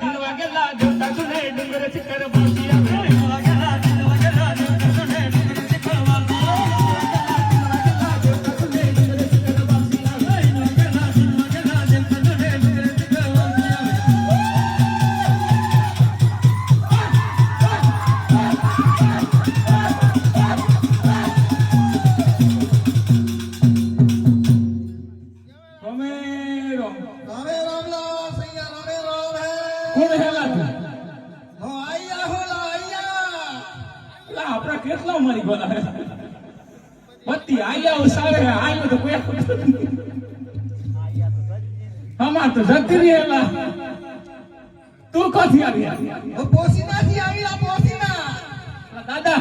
3 વાગેલા દેવતા તુને ડુંગર શિખર બાસી આવે 3 વાગેલા દેવતા તુને ડુંગર શિખર બાસી કેટલા મારી બોલા બત્તી આયા ઉસારે આયો તો કોઈ હમા તો જતી રહેલા તું કોથી આવી ઓ પોસીના થી આવીલા પોસીના દાદા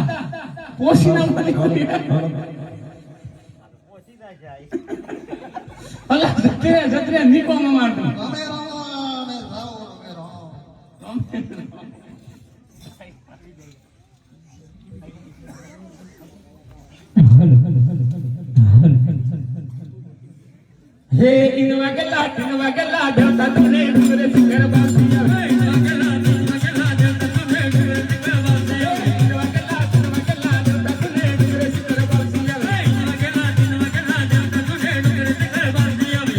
પોસીના મારી પોસીના જાય અલા જતરે નીકો માં મારતો અમે રાવ हे 3 वागेला देवता तुने डुंगर शिखर बासी આવે 3 वागेला देवता तुने डुंगर शिखर बासी આવે 3 वागेला देवता तुने डुंगर शिखर बासी આવે 3 वागेला देवता तुने डुंगर शिखर बासी આવે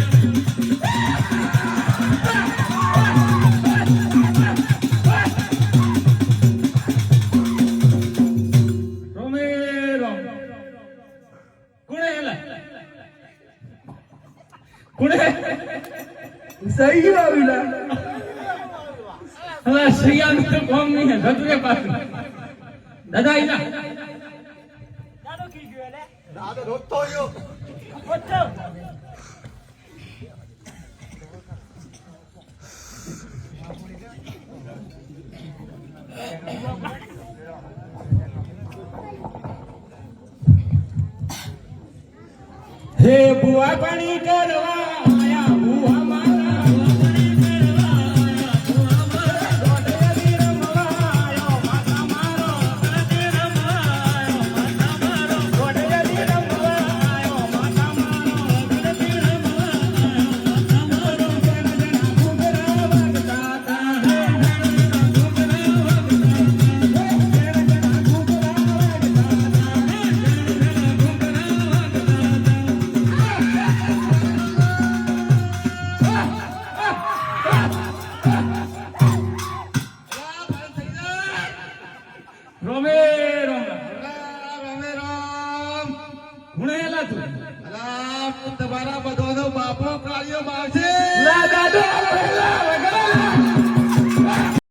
રોમેરો કોણે હેલા કોણે સહી આવીલા હવે શ્રીયાન તો કોમ નહીં હે ગદરે પાસે દાદા આઈલા દાદો કી ગયો લે દાદો રોતો યો ઓછો हे बुआ पानी करवा